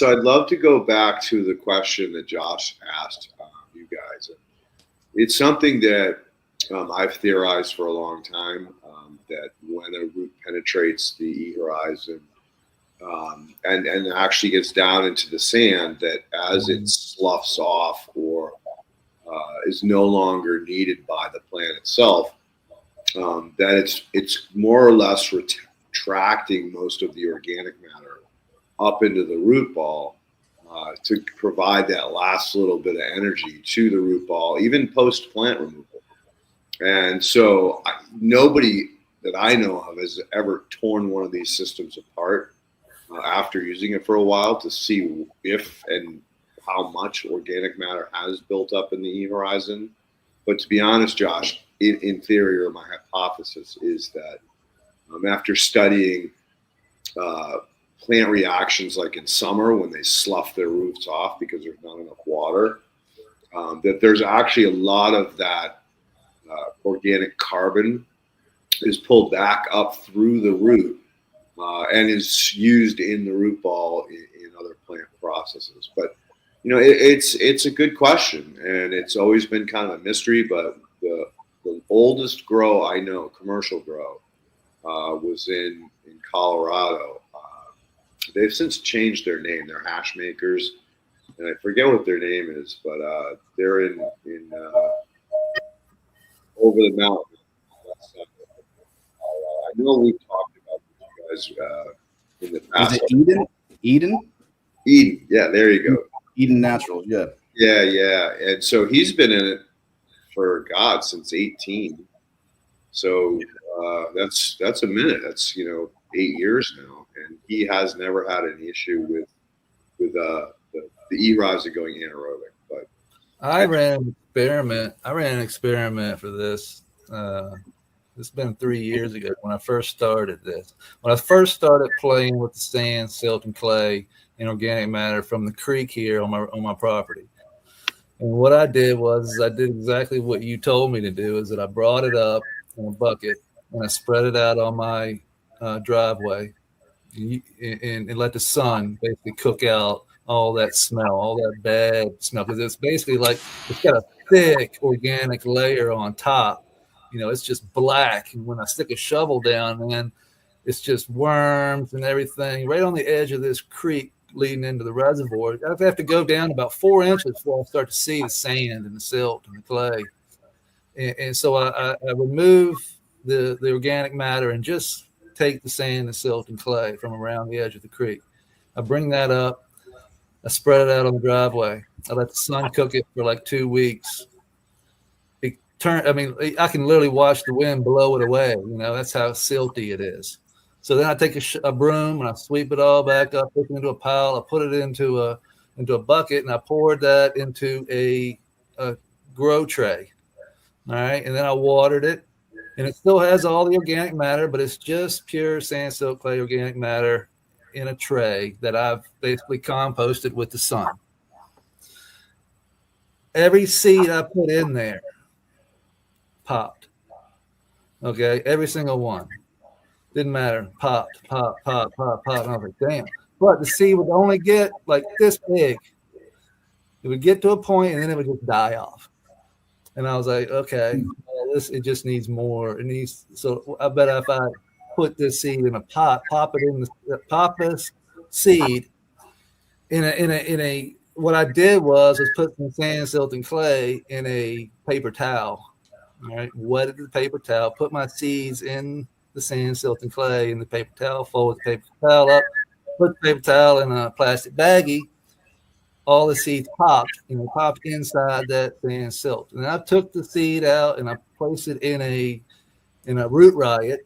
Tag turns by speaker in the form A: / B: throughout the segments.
A: so I'd love to go back to the question that Josh asked you guys. It's something that I've theorized for a long time, that when a root penetrates the E horizon and actually gets down into the sand, that as it sloughs off or is no longer needed by the plant itself, that it's more or less retracting most of the organic matter up into the root ball to provide that last little bit of energy to the root ball, even post plant removal. And so nobody that I know of has ever torn one of these systems apart after using it for a while to see if and how much organic matter has built up in the E horizon. But to be honest, Josh, in theory, or my hypothesis is that after studying plant reactions like in summer when they slough their roots off because there's not enough water, that there's actually a lot of that organic carbon is pulled back up through the root and is used in the root ball in other plant processes. But it's a good question, and it's always been kind of a mystery. But the oldest grow I know, commercial grow, was in Colorado. They've since changed their name. They're hash makers, and I forget what their name is, but they're in over the mountain. I know we've talked about these guys in the past.
B: Is it Eden?
A: Eden, yeah, there you go.
B: Eden Naturals, yeah.
A: Yeah. And so he's been in it for since 18. So that's a minute. That's 8 years now, and he has never had an issue with the E horizon going anaerobic. But
C: I ran an experiment for this. It's been 3 years ago when I first started this. When I first started playing with the sand, silt, and clay and organic matter from the creek here on my property. And what I did was I did exactly what you told me to do, is that I brought it up in a bucket and I spread it out on my driveway and let the sun basically cook out all that smell, all that bad smell, because it's basically like it's got a thick organic layer on top. It's just black. And when I stick a shovel down, man, it's just worms and everything right on the edge of this creek leading into the reservoir. I have to go down about 4 inches before I start to see the sand and the silt and the clay. And so I remove the organic matter and just take the sand, the silt, and clay from around the edge of the creek. I bring that up. I spread it out on the driveway. I let the sun cook it for like 2 weeks. I can literally watch the wind blow it away. That's how silty it is. So then I take a broom and I sweep it all back up, put it into a pile. I put it into a bucket and I poured that into a grow tray. All right. And then I watered it, and it still has all the organic matter, but it's just pure sand, silt, clay, organic matter in a tray that I've basically composted with the sun. Every seed I put in there popped. Okay, every single one. Didn't matter. Popped. And I was like, damn. But the seed would only get like this big. It would get to a point and then it would just die off. And I was like, okay, it just needs more. So I bet if I put this seed in a pot, pop this seed in a what I did was put some sand, silt, and clay in a paper towel. All right, wetted the paper towel, put my seeds in the sand, silt, and clay in the paper towel, fold the paper towel up, put the paper towel in a plastic baggie. All the seeds popped, and they popped inside that sand, silt. And I took the seed out and I placed it in a root riot.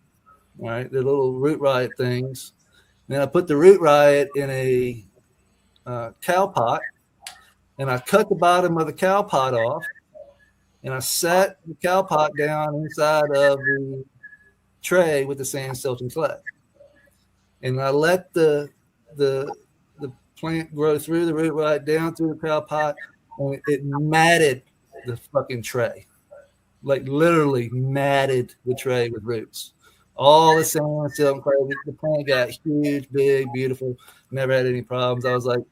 C: All right, the little root riot things. Then I put the root riot in a cow pot, and I cut the bottom of the cow pot off. And I set the cow pot down inside of the tray with the sand, silt, and clay. And I let the plant grow through the root right down through the cow pot, and it matted the fucking tray. Like literally matted the tray with roots. All the sand, silk, clay. The plant got huge, big, beautiful. Never had any problems. I was like,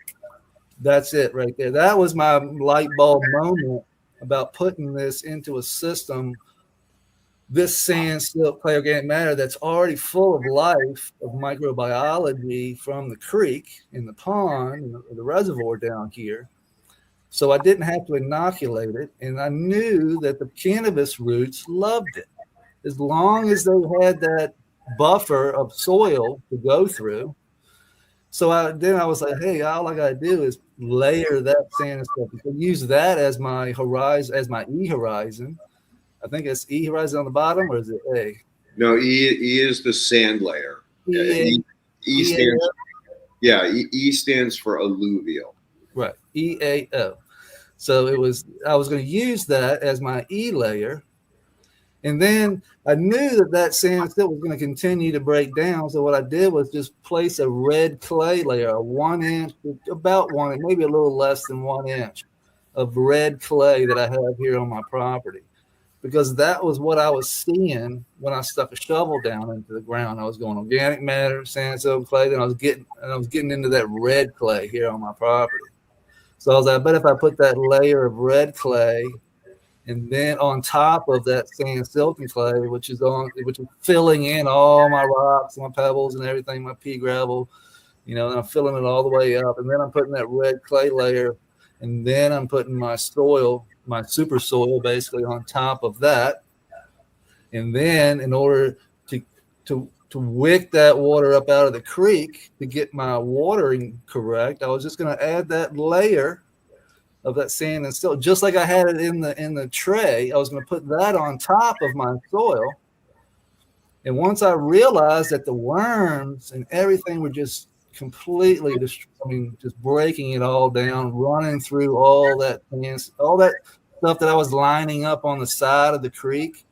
C: that's it right there. That was my light bulb moment about putting this into a system, this sand, silt, clay, organic matter that's already full of life, of microbiology from the creek in the pond, in the reservoir down here. So I didn't have to inoculate it. And I knew that the cannabis roots loved it. As long as they had that buffer of soil to go through. So I was like, hey, all I gotta do is layer that sand and stuff. So use that as my horizon, as my E horizon. I think it's E horizon on the bottom, or is it A?
A: No, E is the sand layer.
C: E,
A: E stands, yeah, E stands for alluvial.
C: Right, EAO. So I was going to use that as my E layer. And then I knew that sand still was going to continue to break down. So what I did was just place a red clay layer, a 1 inch, about 1, maybe a little less than 1 inch of red clay that I have here on my property. Because that was what I was seeing when I stuck a shovel down into the ground. I was going organic matter, sand, silt, clay. Then I was getting into that red clay here on my property. So I was like, I bet if I put that layer of red clay, and then on top of that sand, silt, and clay, which is filling in all my rocks, my pebbles, and everything, my pea gravel, and I'm filling it all the way up, and then I'm putting that red clay layer, and then I'm putting my soil, my super soil, basically on top of that, and then in order to wick that water up out of the creek to get my watering correct, I was just going to add that layer of that sand and silt, just like I had it in the tray. I was going to put that on top of my soil. And once I realized that the worms and everything were just completely just breaking it all down, running through all that stuff that I was lining up on the side of the creek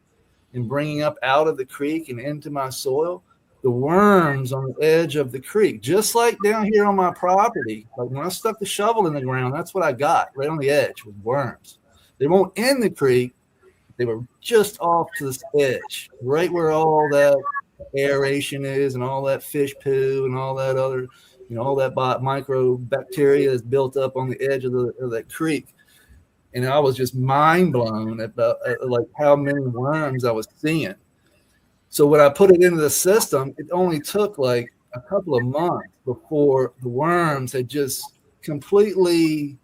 C: and bringing up out of the creek and into my soil, the worms on the edge of the creek, just like down here on my property. Like when I stuck the shovel in the ground, that's what I got right on the edge with worms. They weren't in the creek. They were just off to the edge, right where all that aeration is and all that fish poo and all that other, all that microbacteria is built up on the edge of that creek. And I was just mind blown about like how many worms I was seeing. So when I put it into the system, it only took like a couple of months before the worms had just completely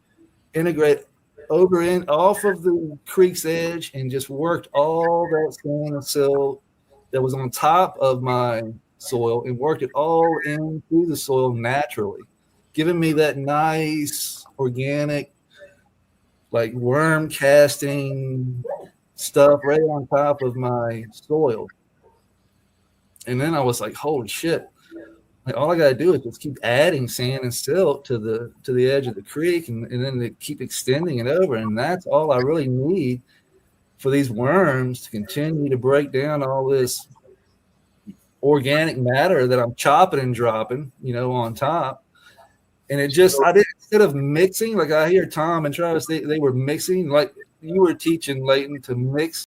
C: integrated off of the creek's edge and just worked all that sand and silt that was on top of my soil and worked it all in through the soil naturally, giving me that nice organic, like worm casting stuff right on top of my soil. And then I was like, holy shit. Like all I gotta do is just keep adding sand and silt to the edge of the creek and then they keep extending it over. And that's all I really need for these worms to continue to break down all this organic matter that I'm chopping and dropping, on top. And it just, I did, instead of mixing, like I hear Tom and Travis, they were mixing, like you were teaching Leighton to mix